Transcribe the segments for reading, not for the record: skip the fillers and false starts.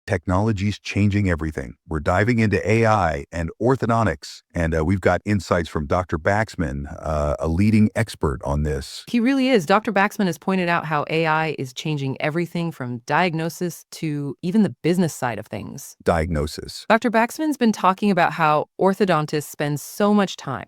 Technology's changing everything. We're diving into AI and orthodontics, and we've got insights from Dr. Baxmann, a leading expert on this. He really is. Dr. Baxmann has pointed out how AI is changing everything from diagnosis to even the business side of things. Diagnosis. Dr. Baxmann's been talking about how orthodontists spend so much time,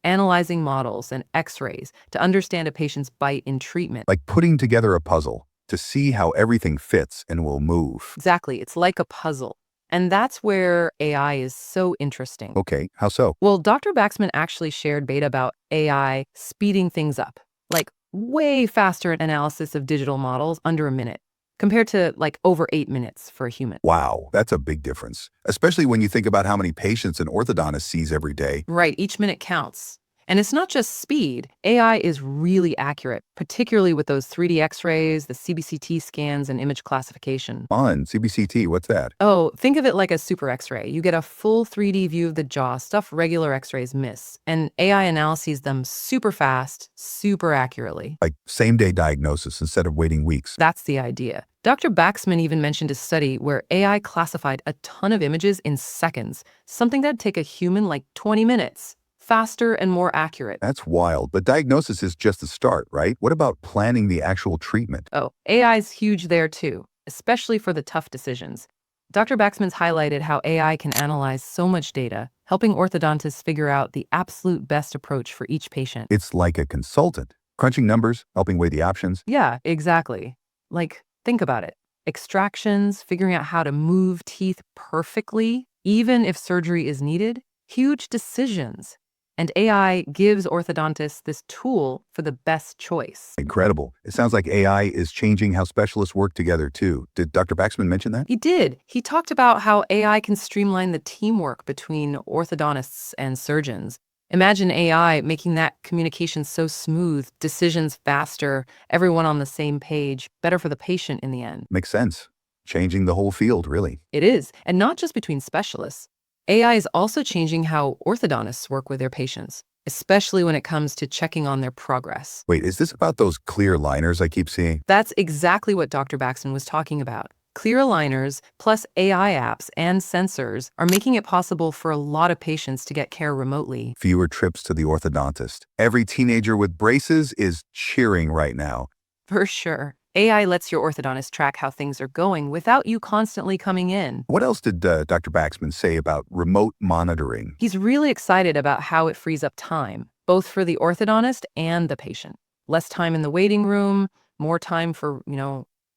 analyzing models and x-rays to understand a patient's bite in treatment. Like putting together a puzzle to see how everything fits and will move. Exactly. It's like a puzzle. And that's where AI is so interesting. Okay, how so? Well, Dr. Baxmann actually shared beta about AI speeding things up, like way faster analysis of digital models under a minute, compared to like over 8 minutes for a human. Wow, that's a big difference, especially when you think about how many patients an orthodontist sees every day. Right, each minute counts. And it's not just speed. AI is really accurate, particularly with those 3D x-rays, the CBCT scans, and image classification. On CBCT, what's that? Oh, think of it like a super x-ray. You get a full 3D view of the jaw, stuff regular x-rays miss. And AI analyses them super fast, super accurately. Like same-day diagnosis instead of waiting weeks. That's the idea. Dr. Baxmann even mentioned a study where AI classified a ton of images in seconds, something that'd take a human like 20 minutes. Faster and more accurate. That's wild, but diagnosis is just the start, right? What about planning the actual treatment? Oh, AI's huge there too, especially for the tough decisions. Dr. Baxmann's highlighted how AI can analyze so much data, helping orthodontists figure out the absolute best approach for each patient. It's like a consultant, crunching numbers, helping weigh the options. Yeah, exactly. Like, think about it. Extractions, figuring out how to move teeth perfectly, even if surgery is needed, huge decisions. And AI gives orthodontists this tool for the best choice. Incredible. It sounds like AI is changing how specialists work together, too. Did Dr. Baxmann mention that? He did. He talked about how AI can streamline the teamwork between orthodontists and surgeons. Imagine AI making that communication so smooth, decisions faster, everyone on the same page, better for the patient in the end. Makes sense. Changing the whole field, really. It is, and not just between specialists. AI is also changing how orthodontists work with their patients, especially when it comes to checking on their progress. Wait, is this about those clear liners I keep seeing? That's exactly what Dr. Baxmann was talking about. Clear aligners plus AI apps and sensors are making it possible for a lot of patients to get care remotely. Fewer trips to the orthodontist. Every teenager with braces is cheering right now. For sure. AI lets your orthodontist track how things are going without you constantly coming in. What else did Dr. Baxmann say about remote monitoring? He's really excited about how it frees up time, both for the orthodontist and the patient. Less time in the waiting room, more time for,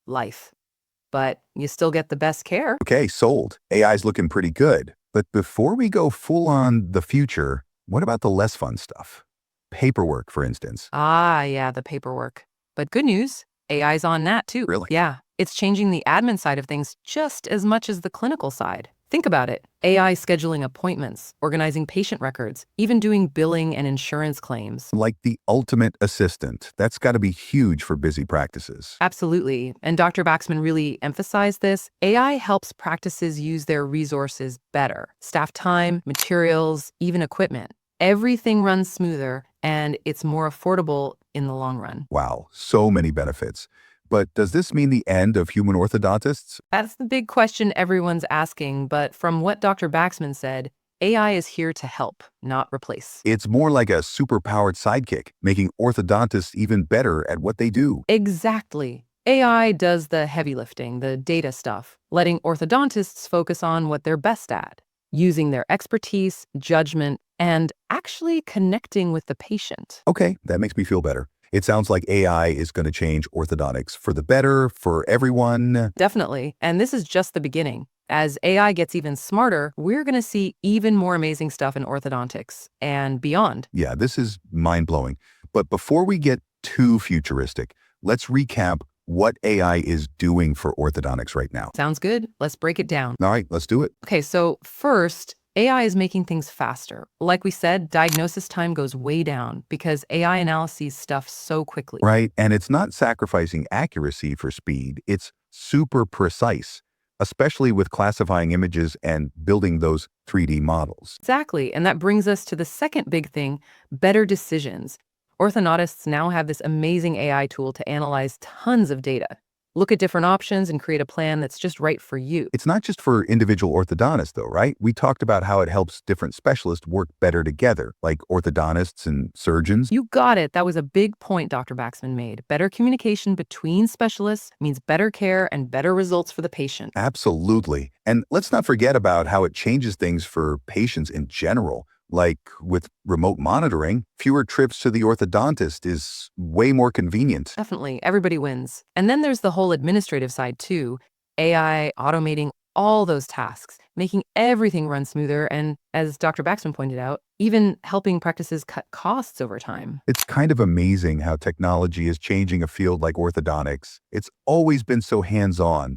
life. But you still get the best care. Okay, sold. AI's looking pretty good. But before we go full on the future, what about the less fun stuff? Paperwork, for instance. Ah, yeah, the paperwork. But good news. AI's on that too. Really? Yeah, it's changing the admin side of things just as much as the clinical side. Think about it. AI scheduling appointments, organizing patient records, even doing billing and insurance claims. Like the ultimate assistant. That's got to be huge for busy practices. Absolutely. And Dr. Baxmann really emphasized this. AI helps practices use their resources better. Staff time, materials, even equipment. Everything runs smoother and it's more affordable in the long run. Wow, so many benefits. But does this mean the end of human orthodontists? That's the big question everyone's asking, but from what Dr. Baxmann said, AI is here to help, not replace. It's more like a super-powered sidekick, making orthodontists even better at what they do. Exactly. AI does the heavy lifting, the data stuff, letting orthodontists focus on what they're best at, using their expertise, judgment, and actually connecting with the patient. Okay, that makes me feel better. It sounds like AI is going to change orthodontics for the better, for everyone. Definitely. And this is just the beginning. As AI gets even smarter, we're going to see even more amazing stuff in orthodontics and beyond. Yeah, this is mind-blowing. But before we get too futuristic, let's recap what AI is doing for orthodontics right now. Sounds good. Let's break it down. All right, let's do it. Okay, so first, AI is making things faster. Like we said, diagnosis time goes way down because AI analyses stuff so quickly. Right, and it's not sacrificing accuracy for speed. It's super precise, especially with classifying images and building those 3D models. Exactly, and that brings us to the second big thing, better decisions. Orthodontists now have this amazing AI tool to analyze tons of data. look at different options and create a plan that's just right for you. It's not just for individual orthodontists, though, right? We talked about how it helps different specialists work better together, like orthodontists and surgeons. You got it. That was a big point Dr. Baxman made. Better communication between specialists means better care and better results for the patient. Absolutely. And let's not forget about how it changes things for patients in general. Like with remote monitoring, fewer trips to the orthodontist is way more convenient. Definitely, everybody wins. And then there's the whole administrative side too. AI automating all those tasks, making everything run smoother, and as Dr. Baxman pointed out, even helping practices cut costs over time. It's kind of amazing how technology is changing a field like orthodontics. It's always been so hands-on,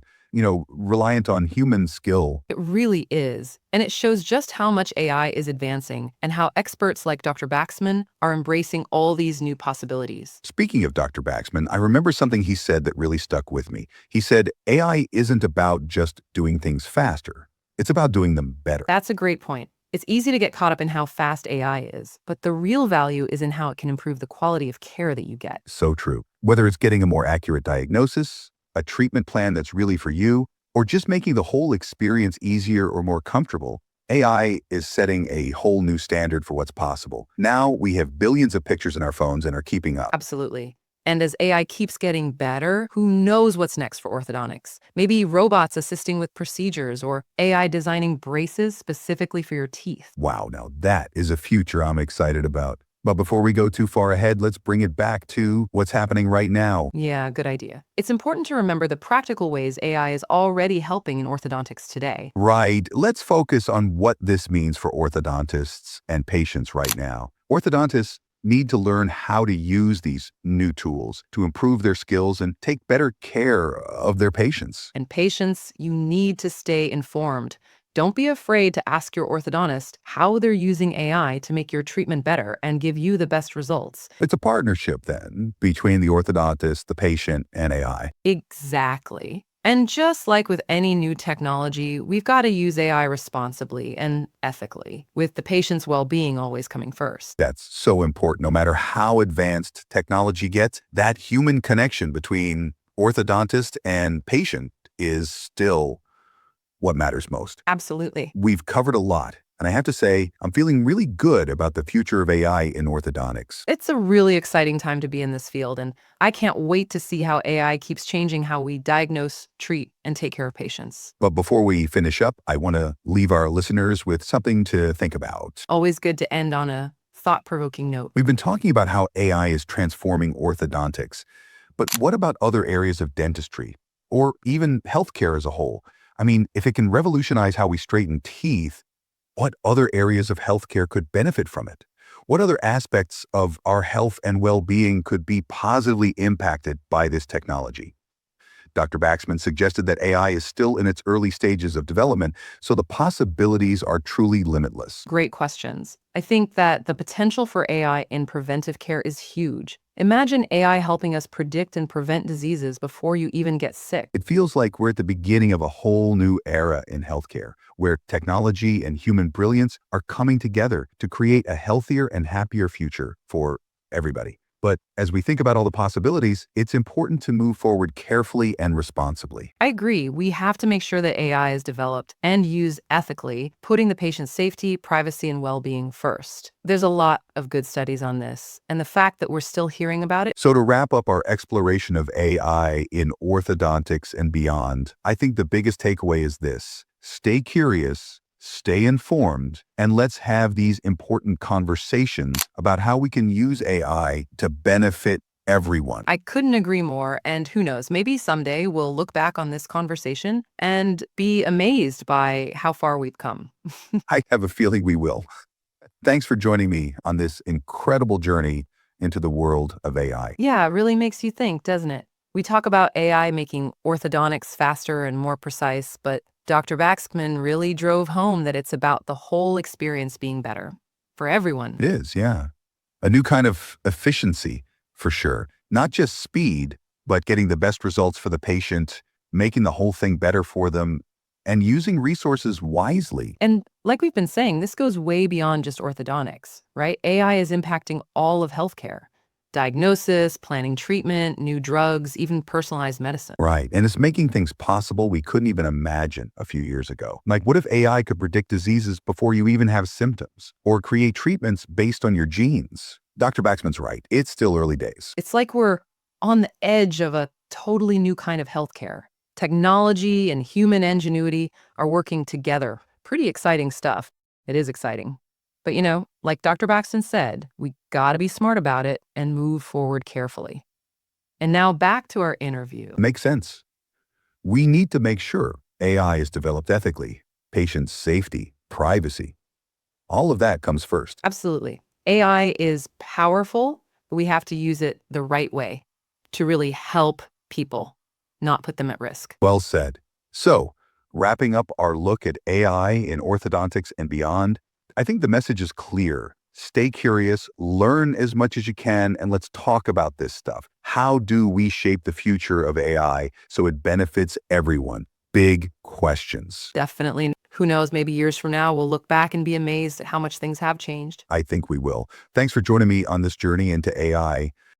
reliant on human skill. It really is. And it shows just how much AI is advancing and how experts like Dr. Baxman are embracing all these new possibilities. Speaking of Dr. Baxman, I remember something he said that really stuck with me. He said, AI isn't about just doing things faster. It's about doing them better. That's a great point. It's easy to get caught up in how fast AI is, but the real value is in how it can improve the quality of care that you get. So true. Whether it's getting a more accurate diagnosis, a treatment plan that's really for you, or just making the whole experience easier or more comfortable, AI is setting a whole new standard for what's possible. Now we have billions of pictures in our phones and are keeping up. Absolutely. And as AI keeps getting better, who knows what's next for orthodontics? Maybe robots assisting with procedures or AI designing braces specifically for your teeth. Wow, now that is a future I'm excited about. But before we go too far ahead, let's bring it back to what's happening right now. Yeah, good idea. It's important to remember the practical ways AI is already helping in orthodontics today. Right. Let's focus on what this means for orthodontists and patients right now. Orthodontists need to learn how to use these new tools to improve their skills and take better care of their patients. And patients, you need to stay informed. Don't be afraid to ask your orthodontist how they're using AI to make your treatment better and give you the best results. It's a partnership then between the orthodontist, the patient, and AI. Exactly. And just like with any new technology, we've got to use AI responsibly and ethically, with the patient's well-being always coming first. That's so important. No matter how advanced technology gets, that human connection between orthodontist and patient is still what matters most. Absolutely. We've covered a lot, and I have to say, I'm feeling really good about the future of AI in orthodontics. It's a really exciting time to be in this field, and I can't wait to see how AI keeps changing how we diagnose, treat, and take care of patients. But before we finish up, I want to leave our listeners with something to think about. Always good to end on a thought-provoking note. We've been talking about how AI is transforming orthodontics, but what about other areas of dentistry, or even healthcare as a whole? I mean, if it can revolutionize how we straighten teeth, what other areas of healthcare could benefit from it? What other aspects of our health and well-being could be positively impacted by this technology? Dr. Baxman suggested that AI is still in its early stages of development, so the possibilities are truly limitless. Great questions. I think that the potential for AI in preventive care is huge. Imagine AI helping us predict and prevent diseases before you even get sick. It feels like we're at the beginning of a whole new era in healthcare, where technology and human brilliance are coming together to create a healthier and happier future for everybody. But as we think about all the possibilities, it's important to move forward carefully and responsibly. I agree. We have to make sure that AI is developed and used ethically, putting the patient's safety, privacy, and well-being first. There's a lot of good studies on this, and the fact that we're still hearing about it. So to wrap up our exploration of AI in orthodontics and beyond, I think the biggest takeaway is this: stay curious, stay informed, and let's have these important conversations about how we can use AI to benefit everyone. I couldn't agree more, and who knows, maybe someday we'll look back on this conversation and be amazed by how far we've come. I have a feeling we will. Thanks for joining me on this incredible journey into the world of AI. Yeah, it really makes you think, doesn't it? We talk about AI making orthodontics faster and more precise, but Dr. Baxman really drove home that it's about the whole experience being better for everyone. It is, yeah. A new kind of efficiency, for sure. Not just speed, but getting the best results for the patient, making the whole thing better for them, and using resources wisely. And like we've been saying, this goes way beyond just orthodontics, right? AI is impacting all of healthcare. Diagnosis, planning treatment, new drugs, even personalized medicine. Right, and it's making things possible we couldn't even imagine a few years ago. Like, what if AI could predict diseases before you even have symptoms, or create treatments based on your genes? Dr. Baxman's right, it's still early days. It's like we're on the edge of a totally new kind of healthcare. Technology and human ingenuity are working together. Pretty exciting stuff. It is exciting. But like Dr. Baxton said, we gotta be smart about it and move forward carefully. And now back to our interview. Makes sense. We need to make sure AI is developed ethically, patient safety, privacy. All of that comes first. Absolutely. AI is powerful, but we have to use it the right way to really help people, not put them at risk. Well said. So, wrapping up our look at AI in orthodontics and beyond, I think the message is clear. Stay curious, learn as much as you can, and let's talk about this stuff. How do we shape the future of AI so it benefits everyone? Big questions. Definitely. Who knows, maybe years from now, we'll look back and be amazed at how much things have changed. I think we will. Thanks for joining me on this journey into AI.